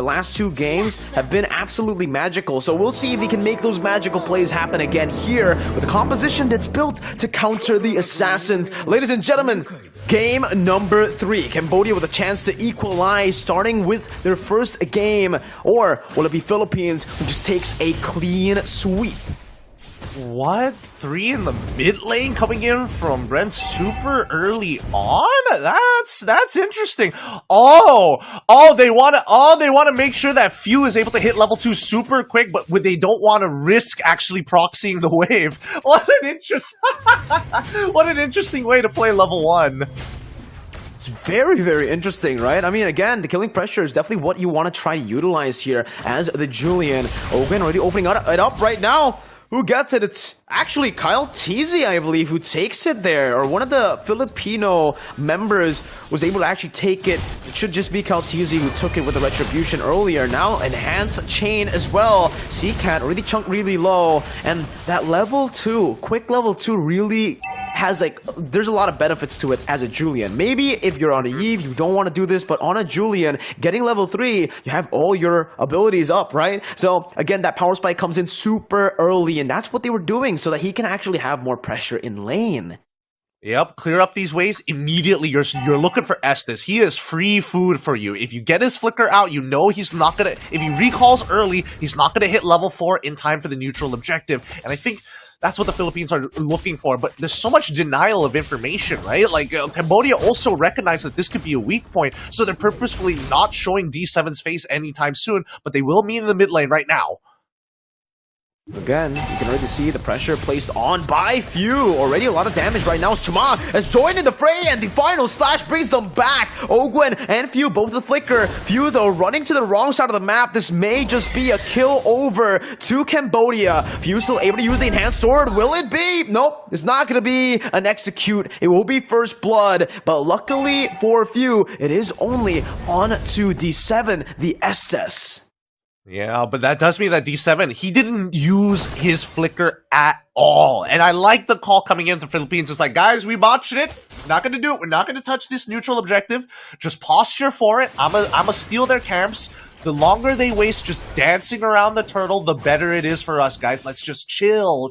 The last two games have been absolutely magical, so we'll see if he can make those magical plays happen again here with a composition that's built to counter the Assassins. Ladies and gentlemen, game number 3. Cambodia with a chance to equalize, starting with their first game. Or will it be Philippines who just takes a clean sweep? What? 3 in the mid lane coming in from Brent super early on? That's interesting. They want to make sure that Few is able to hit level 2 super quick, but they don't want to risk actually proxying the wave. What an interesting way to play level 1. It's very, very interesting, right? I mean, again, the killing pressure is definitely what you want to try to utilize here as the Julian. Ogun already opening it up right now. Who gets it? It's actually Kyle Teasy, I believe, who takes it there. Or one of the Filipino members was able to actually take it. It should just be Kyle Teasy who took it with the Retribution earlier. Now, enhanced chain as well. CCAT already chunked really low. And that level 2, quick level 2 really has there's a lot of benefits to it as a Julian. Maybe if you're on a Eve, you don't want to do this, but on a Julian, getting level 3, you have all your abilities up, right? So again, that power spike comes in super early, and that's what they were doing so that he can actually have more pressure in lane. Yep, clear up these waves immediately. You're looking for Estes. He is free food for you. If you get his flicker out, you know he's not gonna. If he recalls early, he's not gonna hit level 4 in time for the neutral objective. And I think that's what the Philippines are looking for, but there's so much denial of information, right? Cambodia also recognized that this could be a weak point, so they're purposefully not showing D7's face anytime soon, but they will meet in the mid lane right now. Again, you can already see the pressure placed on by Few. Already a lot of damage right now. Chama has joined in the fray, and the final slash brings them back. Ogwen and Few, both the flicker. Few, though, running to the wrong side of the map. This may just be a kill over to Cambodia. Few still able to use the enhanced sword. Will it be? Nope, it's not going to be an execute. It will be first blood, but luckily for Few, it is only on to D7, the Estes. Yeah, but that does mean that D7, he didn't use his flicker at all. And I like the call coming in to Philippines. It's like, guys, we botched it. We're not going to do it. We're not going to touch this neutral objective. Just posture for it. I'ma steal their camps. The longer they waste just dancing around the turtle, the better it is for us, guys. Let's just chill.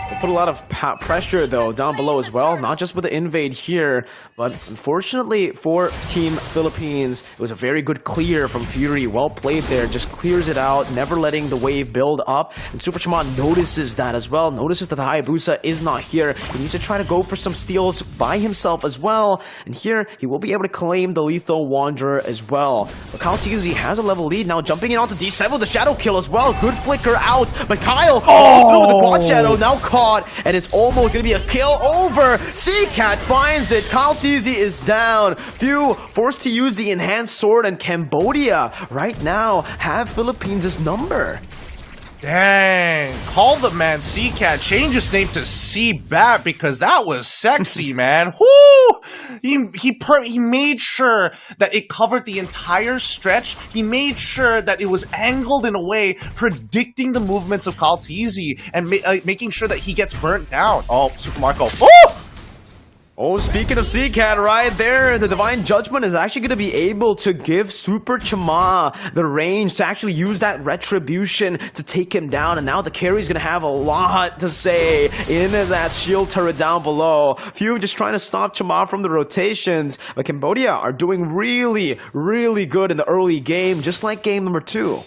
They put a lot of pressure, though, down below as well. Not just with the invade here, but unfortunately for Team Philippines, it was a very good clear from Fury. Well played there. Just clears it out, never letting the wave build up. And Super Chaman notices that as well. Notices that the Hayabusa is not here. He needs to try to go for some steals by himself as well. And here, he will be able to claim the Lethal Wanderer as well. But Kyle Teasy has a level lead now, jumping in onto D7 with the Shadow Kill as well. Good flicker out. But Kyle, through the Quad Shadow, now caught, and it's almost gonna be a kill over. CCAT finds it. Kyle Teasy is down. Few forced to use the enhanced sword, and Cambodia right now have Philippines' number. Dang, call the man CCAT, change his name to C-Bat because that was sexy, man. Whoo! He made sure that it covered the entire stretch. He made sure that it was angled in a way predicting the movements of Kyle Teasy and making sure that he gets burnt down. Oh, Super Marco. Oh! Oh, speaking of CCAT, right there, the Divine Judgment is actually going to be able to give Super Chama the range to actually use that Retribution to take him down. And now the carry's going to have a lot to say in that shield turret down below. Few just trying to stop Chama from the rotations. But Cambodia are doing really, really good in the early game, just like game number 2.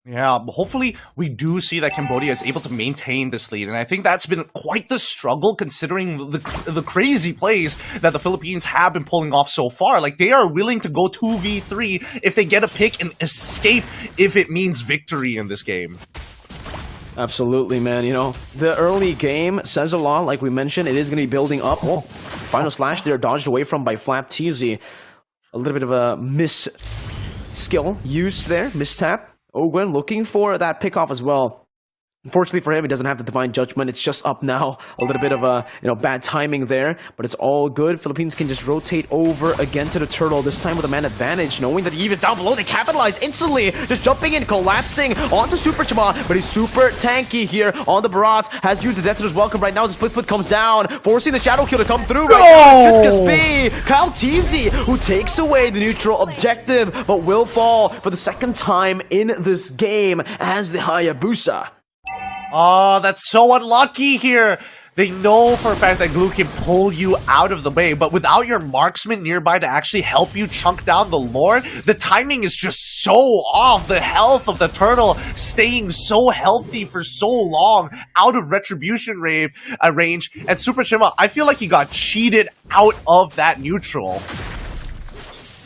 Yeah, hopefully we do see that Cambodia is able to maintain this lead, and I think that's been quite the struggle considering the crazy plays that the Philippines have been pulling off so far. They are willing to go 2v3 if they get a pick and escape if it means victory in this game. Absolutely, man. You know, the early game says a lot. Like we mentioned, it is going to be building up. Oh, final slash there, dodged away from by Flap Teasy. A little bit of a skill use there, mistap. Ogwen looking for that pickoff as well. Unfortunately for him, he doesn't have the Divine Judgment. It's just up now. A little bit of a bad timing there, but it's all good. Philippines can just rotate over again to the turtle, this time with a man advantage, knowing that Eve is down below. They capitalize instantly, just jumping in, collapsing onto Super Chama, but he's super tanky here on the Barats. Has used the Death to his welcome right now as the split comes down, forcing the Shadow Kill to come through right now. It should just be Kyle Teasy who takes away the neutral objective, but will fall for the second time in this game as the Hayabusa. Oh, that's so unlucky here. They know for a fact that Glue can pull you out of the way, but without your marksman nearby to actually help you chunk down the Lord, the timing is just so off. The health of the turtle staying so healthy for so long, out of retribution range. And Super Chima, I feel like he got cheated out of that neutral.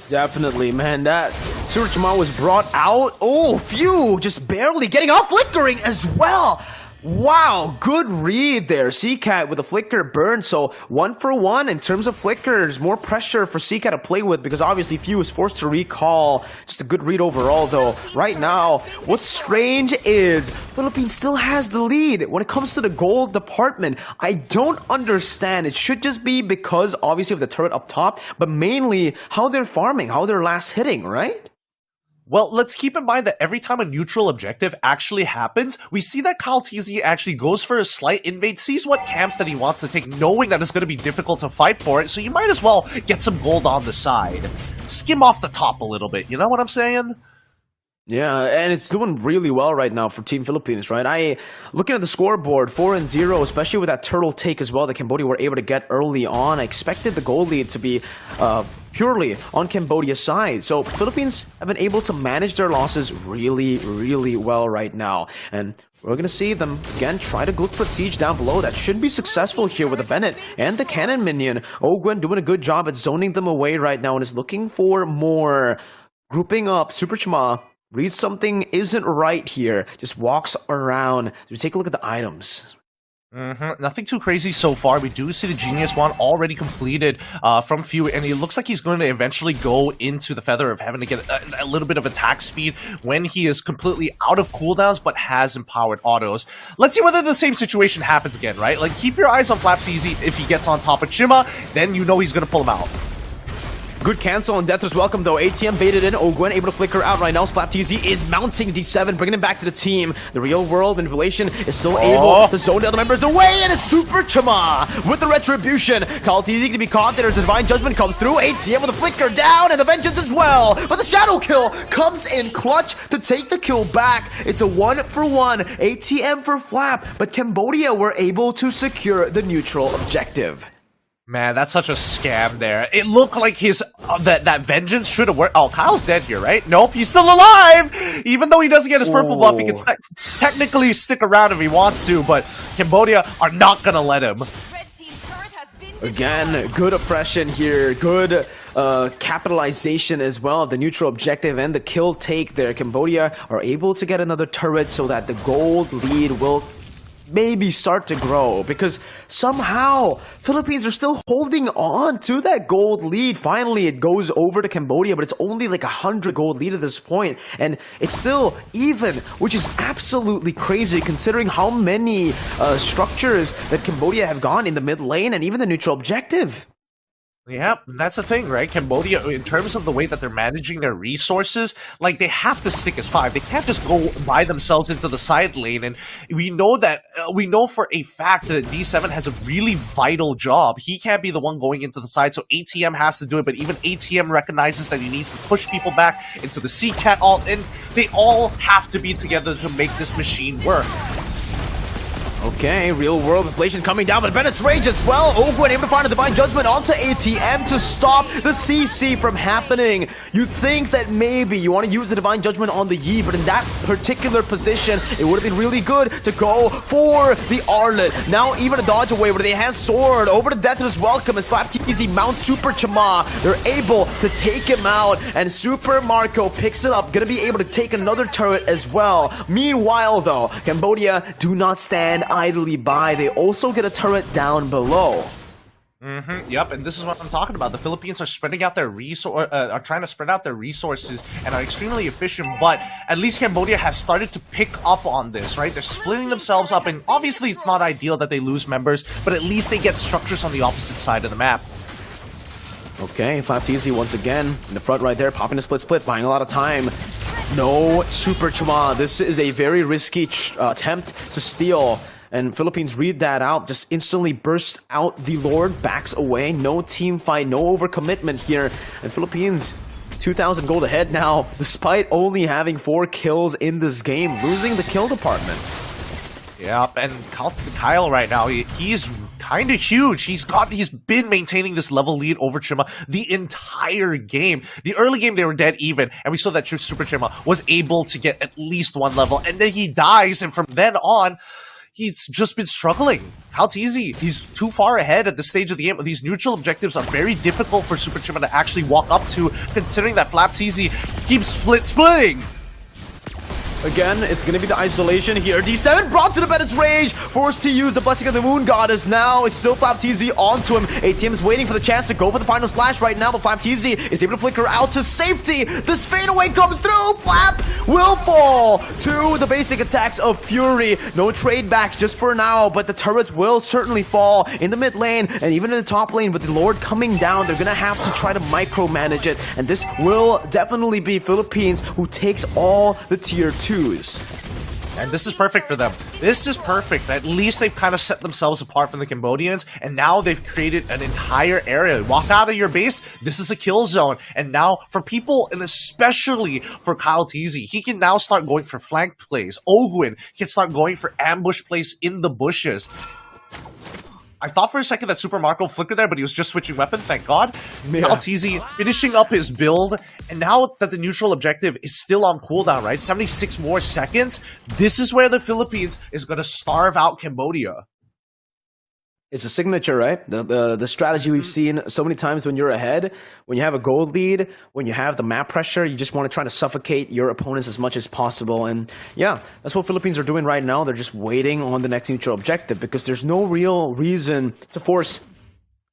Definitely, man. That Super Chama was brought out. Oh, phew! Just barely getting off, flickering as well. Wow, good read there. CCAT with a flicker burn, so 1 for 1 in terms of flickers. More pressure for CCAT to play with because obviously Few is forced to recall. Just a good read overall though. Right now, what's strange is Philippines still has the lead when it comes to the gold department. I don't understand. It should just be because obviously of the turret up top, but mainly how they're farming, how they're last hitting, right? Well, let's keep in mind that every time a neutral objective actually happens, we see that Kyle TZ actually goes for a slight invade, sees what camps that he wants to take, knowing that it's going to be difficult to fight for it, so you might as well get some gold on the side. Skim off the top a little bit, you know what I'm saying? Yeah, and it's doing really well right now for Team Philippines, right? Looking at the scoreboard, 4-0, especially with that turtle take as well that Cambodia were able to get early on. I expected the goal lead to be purely on Cambodia's side. So Philippines have been able to manage their losses really, really well right now. And we're going to see them, again, try to look for the siege down below. That should be successful here with the Bennett and the cannon minion. Ogwen doing a good job at zoning them away right now and is looking for more. Grouping up, Super Chama reads something isn't right here. Just walks around. So take a look at the items. Nothing too crazy so far. We do see the Genius Wand already completed from Few, and it looks like he's going to eventually go into the Feather of Heaven to get a little bit of attack speed when he is completely out of cooldowns but has empowered autos. Let's see whether the same situation happens again, right? Like, keep your eyes on Flaps Easy. If he gets on top of Chima, then you know he's going to pull him out. Good cancel on Death's welcome though. ATM baited in. Ogwen able to flicker out right now. Slap TZ is mounting D7, bringing him back to the team. The real world manipulation is still able to zone the other members away, and it's Super Chama with the retribution. Kyle TZ going to be caught. There's a Divine Judgment comes through. ATM with a flicker down, and the vengeance as well. But the shadow kill comes in clutch to take the kill back. It's a 1 for 1. ATM for Flap, but Cambodia were able to secure the neutral objective. Man, that's such a scam there. It looked like his that vengeance should have worked. Oh, Kyle's dead here, right? Nope, he's still alive! Even though he doesn't get his purple buff, he can technically stick around if he wants to, but Cambodia are not gonna let him. Again, good oppression here. Good capitalization as well of the neutral objective and the kill take there. Cambodia are able to get another turret so that the gold lead will maybe start to grow, because somehow Philippines are still holding on to that gold lead. Finally, it goes over to Cambodia, but it's only like 100 gold lead at this point, and it's still even, which is absolutely crazy considering how many structures that Cambodia have gone in the mid lane and even the neutral objective. Yeah, that's the thing, right? Cambodia, in terms of the way that they're managing their resources, like, they have to stick as 5. They can't just go by themselves into the side lane, and we know for a fact that D7 has a really vital job. He can't be the one going into the side, so ATM has to do it, but even ATM recognizes that he needs to push people back into the CCAT ult, and they all have to be together to make this machine work. Okay, real world inflation coming down, but Bennett's rage as well. Ogwen able to find a Divine Judgment onto ATM to stop the CC from happening. You think that maybe you want to use the Divine Judgment on the Yi, but in that particular position, it would have been really good to go for the Arlet. Now even a dodge away where they hand sword over to Death's welcome as Flap TZ mounts Super Chama. They're able to take him out, and Super Marco picks it up, gonna be able to take another turret as well. Meanwhile though, Cambodia do not stand idly by. They also get a turret down below. Yep, and this is what I'm talking about. The Philippines are spreading out their are trying to spread out their resources and are extremely efficient. But at least Cambodia have started to pick up on this, right? They're splitting themselves up, and obviously it's not ideal that they lose members, but at least they get structures on the opposite side of the map. Okay, Flapteasy once again in the front right there, popping a split, buying a lot of time. No Super Chama. This is a very risky attempt to steal. And Philippines read that out, just instantly bursts out the Lord, backs away, no team fight, no overcommitment here. And Philippines, 2,000 gold ahead now, despite only having 4 kills in this game, losing the kill department. Yep, and Kyle right now, he's kind of huge. He's been maintaining this level lead over Chima the entire game. The early game, they were dead even, and we saw that Super Chima was able to get at least 1 level, and then he dies, and from then on, he's just been struggling. Easy. He's too far ahead at this stage of the game. These neutral objectives are very difficult for Super Chima to actually walk up to, considering that Flapteasy keeps splitting. Again, it's going to be the isolation here. D7 brought to the bed, its rage, forced to use the Blessing of the Moon Goddess. Now it's still Flapteasy onto him. ATM is waiting for the chance to go for the final slash right now, but Flapteasy is able to flicker out to safety. This fadeaway comes through. Flap will fall to the basic attacks of Fury. No trade backs just for now, but the turrets will certainly fall in the mid lane and even in the top lane. With the Lord coming down, they're going to have to try to micromanage it, and this will definitely be Philippines who takes all the tier 2s. And this is perfect for them. This is perfect. At least they've kind of set themselves apart from the Cambodians, and now they've created an entire area. Walk out of your base, this is a kill zone. And now, for people, and especially for Teasy, he can now start going for flank plays. Ogwin can start going for ambush plays in the bushes. I thought for a second that Super Marco flickered there, but he was just switching weapon, thank God. Yeah. Teasy finishing up his build, and now that the neutral objective is still on cooldown, right? 76 more seconds, this is where the Philippines is going to starve out Cambodia. It's a signature, right? The strategy we've seen so many times when you're ahead, when you have a gold lead, when you have the map pressure, you just want to try to suffocate your opponents as much as possible. And yeah, that's what Philippines are doing right now. They're just waiting on the next neutral objective because there's no real reason to force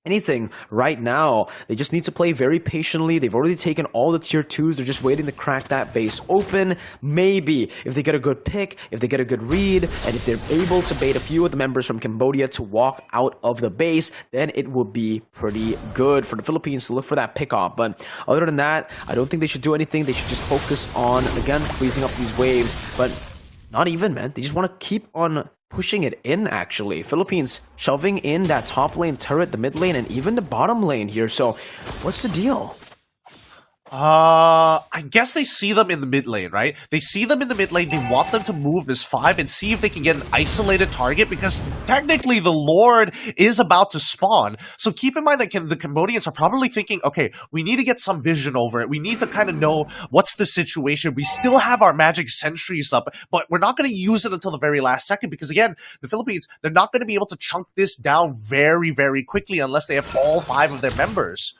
anything right now. They just need to play very patiently. They've already taken all the tier 2s. They're just waiting to crack that base open. Maybe if they get a good pick, if they get a good read, and if they're able to bait a few of the members from Cambodia to walk out of the base, then it will be pretty good for the Philippines to look for that pick off. But other than that, I don't think they should do anything. They should just focus on, again, freezing up these waves. But not even, man. They just want to keep on pushing it in, actually. Philippines shoving in that top lane turret, the mid lane, and even the bottom lane here. So, what's the deal? I guess they see them in the mid lane, right? They see them in the mid lane, they want them to move this 5 and see if they can get an isolated target, because technically the Lord is about to spawn. So keep in mind that the Cambodians are probably thinking, okay, we need to get some vision over it. We need to kind of know what's the situation. We still have our magic sentries up, but we're not going to use it until the very last second, because again, the Philippines, they're not going to be able to chunk this down very, very quickly unless they have all 5 of their members.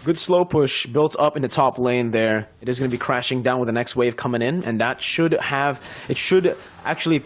Good slow push built up in the top lane there. It is going to be crashing down with the next wave coming in, and that should actually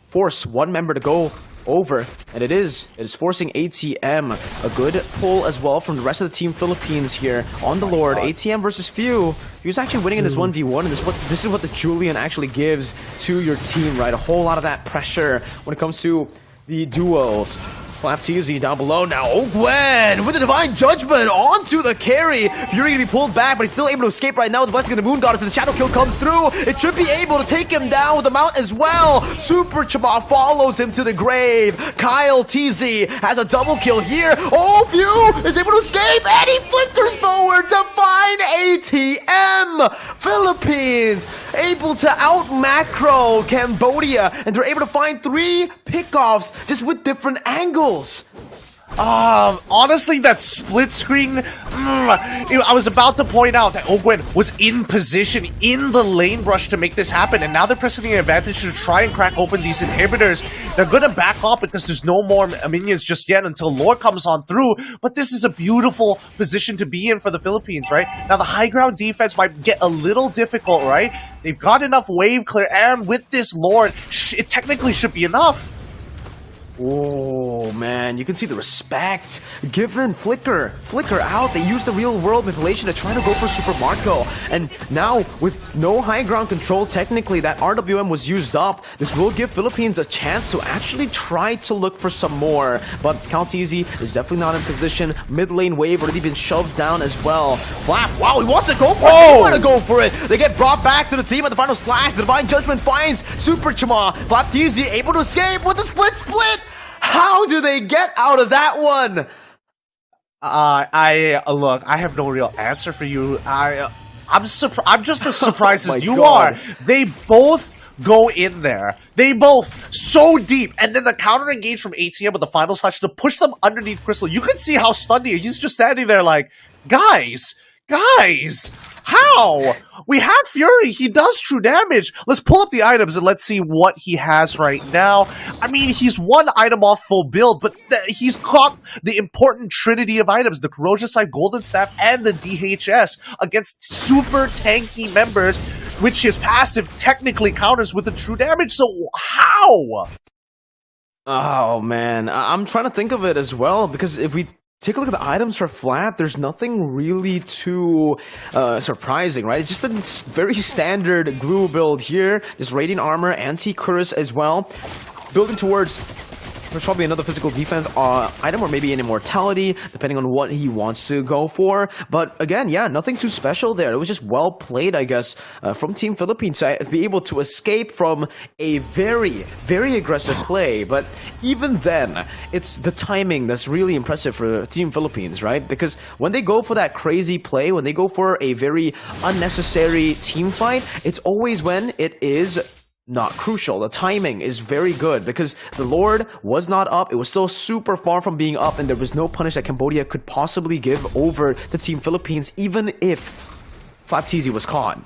force one member to go over, and it is forcing ATM. A good pull as well from the rest of the team Philippines here on the Lord. ATM versus Few. Few's actually winning in this 1v1, and this is what the Julian actually gives to your team, right? A whole lot of that pressure when it comes to the duels. Flapteasy down below now. Oh, Gwen with the Divine Judgment onto the carry. Fury gonna be pulled back, but he's still able to escape right now with the Blessing of the Moon Goddess. And the Shadow Kill comes through. It should be able to take him down with the Mount as well. Super Chama follows him to the grave. Teasy has a double kill here. Oh, Few is able to escape, and he flickers forward to find ATM. Philippines able to out macro Cambodia, and they're able to find 3 pickoffs just with different angles. Honestly, that split screen, I was about to point out that Ogwen was in position in the lane brush to make this happen, and now they're pressing the advantage to try and crack open these inhibitors. They're gonna back off because there's no more minions just yet until Lore comes on through, but this is a beautiful position to be in for the Philippines, right? Now, the high ground defense might get a little difficult, right? They've got enough wave clear, and with this Lord, it technically should be enough. Oh man, you can see the respect given. Flicker out. They use the real world manipulation to try to go for Super Marco, and now with no high ground control, technically that RWM was used up. This will give Philippines a chance to actually try to look for some more, but Calteezy is definitely not in position. Mid lane wave already been shoved down as well. Flap, wow, he wants to go for it. He want to go for it. They get brought back to the team at the final slash. The Divine Judgment finds Super Chama. Flapteezy able to escape with a split. How do they get out of that one? Look, I have no real answer for you. I'm just as surprised Oh as you God. are. They both go in there. They both so deep, and then the counter engage from ATM with the final slash to push them underneath Crystal. You can see how stunned he is. He's just standing there like, guys, how? We have Fury. He does true damage. Let's pull up the items and let's see what he has right now. I mean, he's one item off full build, but he's caught the important trinity of items, the Corrosion Side Golden Staff and the DHS against super tanky members, which his passive technically counters with the true damage. So how? Oh man, I'm trying to think of it as well, because if we take a look at the items for Flap, there's nothing really too surprising, right? It's just a very standard glue build here. Just Radiant Armor, Anti-Curse as well. Building towards, there's probably another physical defense item, or maybe an immortality, depending on what he wants to go for. But again, yeah, nothing too special there. It was just well played, I guess, from Team Philippines to be able to escape from a very, very aggressive play. But even then, it's the timing that's really impressive for Team Philippines, right? Because when they go for that crazy play, when they go for a very unnecessary team fight, it's always when it is not crucial. The timing is very good because the Lord was not up. It was still super far from being up, and there was no punish that Cambodia could possibly give over to Team Philippines, even if Flapteezy was caught.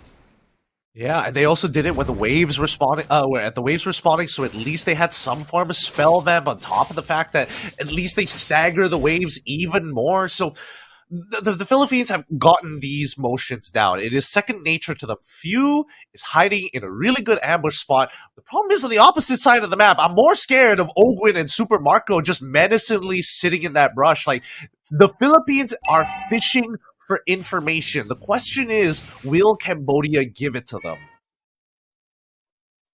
Yeah, and they also did it when the waves responding. At the waves responding, so at least they had some form of spell vamp on top of the fact that at least they stagger the waves even more. So the Philippines have gotten these motions down. It is second nature to them. Few is hiding in a really good ambush spot. The problem is on the opposite side of the map. I'm more scared of Ogwin and Super Marco just menacingly sitting in that brush. Like, the Philippines are fishing for information. The question is, will Cambodia give it to them?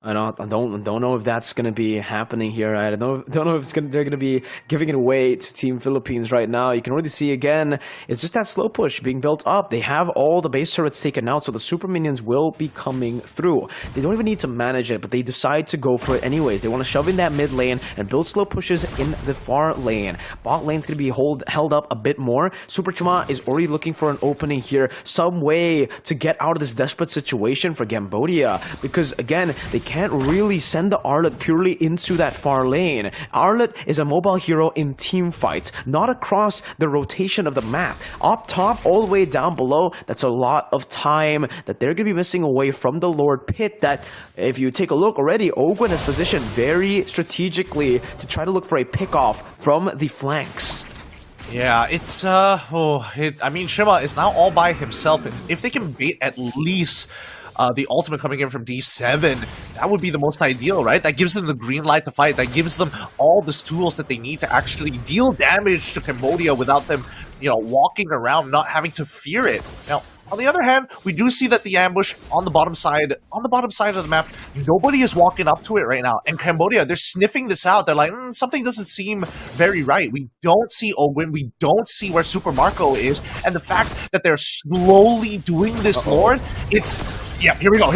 I don't know if that's going to be happening here. I don't know if they're going to be giving it away to Team Philippines right now. You can really see again, it's just that slow push being built up. They have all the base turrets taken out, so the super minions will be coming through. They don't even need to manage it, but they decide to go for it anyways. They want to shove in that mid lane and build slow pushes in the far lane. Bot lane's going to be held up a bit more. Super Chama is already looking for an opening here, some way to get out of this desperate situation for Cambodia, because again, they can't really send the Arlet purely into that far lane. Arlet is a mobile hero in team fights, not across the rotation of the map. Up top, all the way down below, that's a lot of time that they're going to be missing away from the Lord Pit that, if you take a look already, Ogwin has positioned very strategically to try to look for a pick-off from the flanks. Yeah, it's, I mean, Shima is now all by himself. If they can bait at least the ultimate coming in from D7, that would be the most ideal, right? That gives them the green light to fight. That gives them all the tools that they need to actually deal damage to Cambodia without them, you know, walking around, not having to fear it. Now, on the other hand, we do see that the ambush on the bottom side of the map, nobody is walking up to it right now. And Cambodia, they're sniffing this out. They're like, something doesn't seem very right. We don't see Ogwin. We don't see where Super Marco is. And the fact that they're slowly doing this, Lord, it's... Yeah, here we go.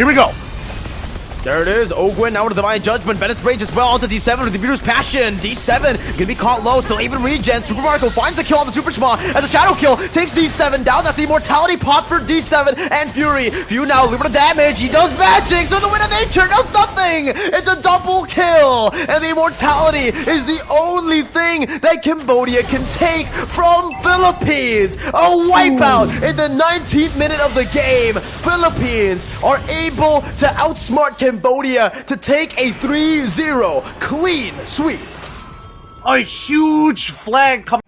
There it is, Ogwin now with the Divine Judgment. Bennett's Rage as well onto D7 with the Beater's Passion. D7 gonna be caught low, still even regen. Super Marco finds the kill on the Super Chama as a Shadow Kill takes D7 down. That's the Immortality pot for D7 and Fury. Few now limited damage. He does magic, so the Wind of Nature does nothing. It's a double kill, and the Immortality is the only thing that Cambodia can take from Philippines. A wipeout in the 19th minute of the game. Philippines are able to outsmart Cambodia to take a 3-0 clean sweep. A huge flag coming